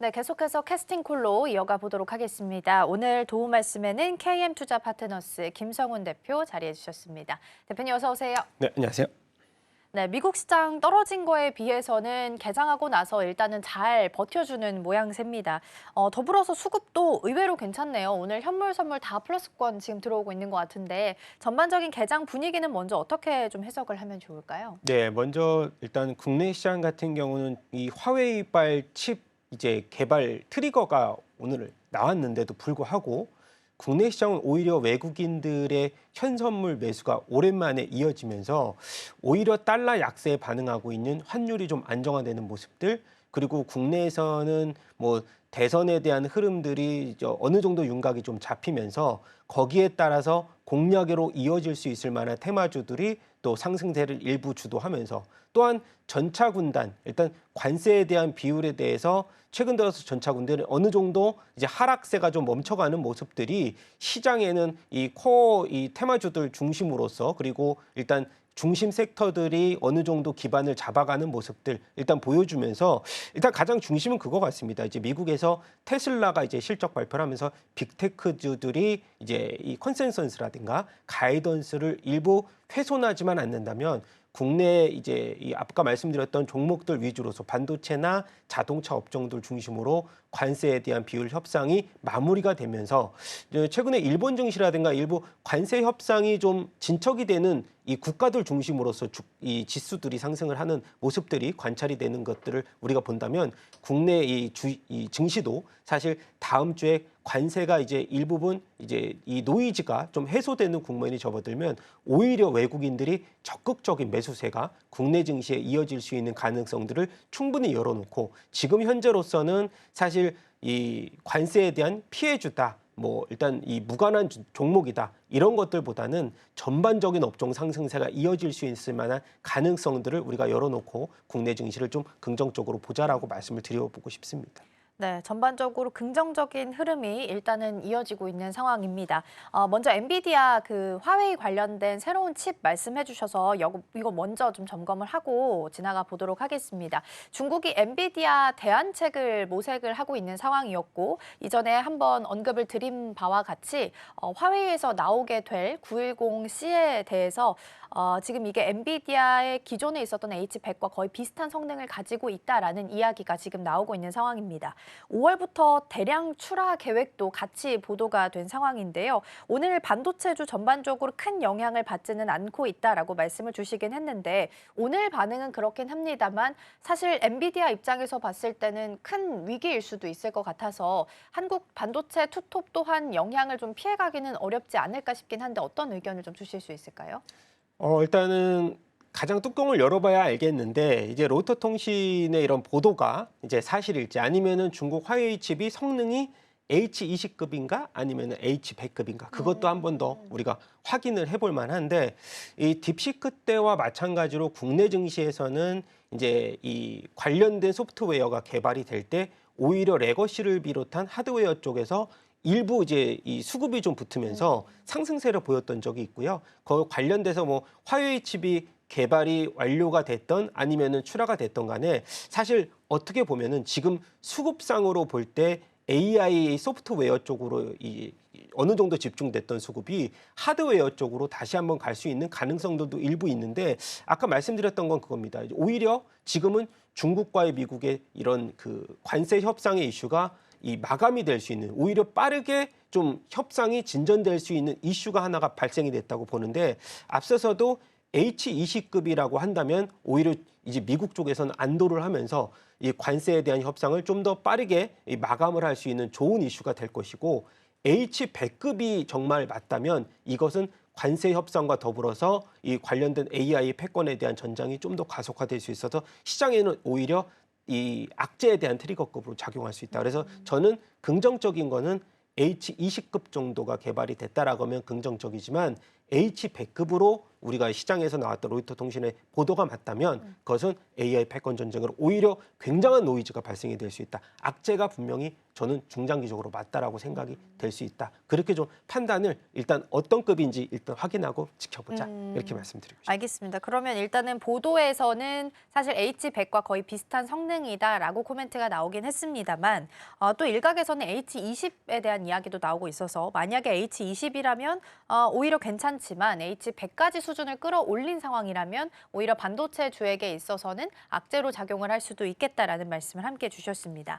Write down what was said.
네, 계속해서 캐스팅콜로 이어가 보도록 하겠습니다. 오늘 도움 말씀에는 KM투자 파트너스 김성훈 대표 자리해 주셨습니다. 대표님 어서 오세요. 네, 안녕하세요. 네, 미국 시장 떨어진 거에 비해서는 개장하고 나서 일단은 잘 버텨주는 모양새입니다. 더불어서 수급도 의외로 괜찮네요. 오늘 현물, 선물 다 플러스권 지금 들어오고 있는 것 같은데 전반적인 개장 분위기는 먼저 어떻게 좀 해석을 하면 좋을까요? 네, 먼저 일단 국내 시장 같은 경우는 이 화웨이발 칩 이제 개발 트리거가 오늘 나왔는데도 불구하고 국내 시장은 오히려 외국인들의 현선물 매수가 오랜만에 이어지면서 오히려 달러 약세에 반응하고 있는 환율이 좀 안정화되는 모습들, 그리고 국내에서는 뭐 대선에 대한 흐름들이 어느 정도 윤곽이 좀 잡히면서 거기에 따라서 공략으로 이어질 수 있을 만한 테마주들이 또 상승세를 일부 주도하면서, 또한 전차 군단, 일단 관세에 대한 비율에 대해서 최근 들어서 전차 군단은 어느 정도 이제 하락세가 좀 멈춰가는 모습들이 시장에는 이 코어 이 테마주들 중심으로서, 그리고 일단 중심 섹터들이 어느 정도 기반을 잡아가는 모습들 일단 보여주면서, 일단 가장 중심은 그거 같습니다. 이제 미국에서 테슬라가 이제 실적 발표를 하면서 빅테크주들이 이제 이 컨센서스라든가 가이던스를 일부 훼손하지만 않는다면 국내 이제 이 아까 말씀드렸던 종목들 위주로서 반도체나 자동차 업종들 중심으로 관세에 대한 비율 협상이 마무리가 되면서 최근에 일본 증시라든가 일부 관세 협상이 좀 진척이 되는 이 국가들 중심으로서 이 지수들이 상승을 하는 모습들이 관찰이 되는 것들을 우리가 본다면 국내 이 증시도 사실 다음 주에 관세가 이제 일부분 이제 이 노이즈가 좀 해소되는 국면이 접어들면 오히려 외국인들이 적극적인 매수세가 국내 증시에 이어질 수 있는 가능성들을 충분히 열어놓고, 지금 현재로서는 사실 이 관세에 대한 피해주다, 뭐 일단 이 무관한 종목이다, 이런 것들보다는 전반적인 업종 상승세가 이어질 수 있을 만한 가능성들을 우리가 열어놓고 국내 증시를 좀 긍정적으로 보자라고 말씀을 드려보고 싶습니다. 네, 전반적으로 긍정적인 흐름이 일단은 이어지고 있는 상황입니다. 먼저 엔비디아 그 화웨이 관련된 새로운 칩 말씀해 주셔서 이거 먼저 좀 점검을 하고 지나가 보도록 하겠습니다. 중국이 엔비디아 대안책을 모색을 하고 있는 상황이었고, 이전에 한번 언급을 드린 바와 같이 화웨이에서 나오게 될 910C에 대해서 지금 이게 엔비디아의 기존에 있었던 H100과 거의 비슷한 성능을 가지고 있다라는 이야기가 지금 나오고 있는 상황입니다. 5월부터 대량 출하 계획도 같이 보도가 된 상황인데요. 오늘 반도체주 전반적으로 큰 영향을 받지는 않고 있다라고 말씀을 주시긴 했는데, 오늘 반응은 그렇긴 합니다만 사실 엔비디아 입장에서 봤을 때는 큰 위기일 수도 있을 것 같아서 한국 반도체 투톱 또한 영향을 좀 피해가기는 어렵지 않을까 싶긴 한데 어떤 의견을 좀 주실 수 있을까요? 일단은 가장 뚜껑을 열어봐야 알겠는데, 이제 로이터통신의 이런 보도가 이제 사실일지, 아니면은 중국 화웨이 칩이 성능이 H20급인가 아니면 H100급인가, 그것도 한 번 더 우리가 확인을 해볼 만한데, 이 딥시크 때와 마찬가지로 국내 증시에서는 이제 이 관련된 소프트웨어가 개발이 될 때 오히려 레거시를 비롯한 하드웨어 쪽에서 일부 이제 이 수급이 좀 붙으면서 상승세를 보였던 적이 있고요. 그 관련돼서 뭐 화웨이 칩이 개발이 완료가 됐던 아니면은 출하가 됐던 간에 사실 어떻게 보면은 지금 수급상으로 볼 때 AI 소프트웨어 쪽으로 어느 정도 집중됐던 수급이 하드웨어 쪽으로 다시 한번 갈 수 있는 가능성들도 일부 있는데, 아까 말씀드렸던 건 그겁니다. 오히려 지금은 중국과의 미국의 이런 그 관세 협상의 이슈가 이 마감이 될 수 있는, 오히려 빠르게 좀 협상이 진전될 수 있는 이슈가 하나가 발생이 됐다고 보는데, 앞서서도 H20급이라고 한다면 오히려 이제 미국 쪽에서는 안도를 하면서 이 관세에 대한 협상을 좀 더 빠르게 마감을 할 수 있는 좋은 이슈가 될 것이고, H100급이 정말 맞다면 이것은 관세 협상과 더불어서 이 관련된 AI 패권에 대한 전장이 좀 더 가속화될 수 있어서 시장에는 오히려 이 악재에 대한 트리거급으로 작용할 수 있다. 그래서 저는 긍정적인 거는 H20급 정도가 개발이 됐다라고 하면 긍정적이지만 H100급으로 우리가 시장에서 나왔던 로이터 통신의 보도가 맞다면 그것은 AI 패권 전쟁으로 오히려 굉장한 노이즈가 발생이 될 수 있다. 악재가 분명히 저는 중장기적으로 맞다라고 생각이 될 수 있다. 그렇게 좀 판단을 일단 어떤 급인지 일단 확인하고 지켜보자. 이렇게 말씀드리고 싶습니다. 알겠습니다. 그러면 일단은 보도에서는 사실 H100과 거의 비슷한 성능이다라고 코멘트가 나오긴 했습니다만 또 일각에서는 H20에 대한 이야기도 나오고 있어서 만약에 H20이라면 오히려 괜찮지만 H100까지 수준을 끌어올린 상황이라면 오히려 반도체 주에게 있어서는 악재로 작용을 할 수도 있겠다라는 말씀을 함께 주셨습니다.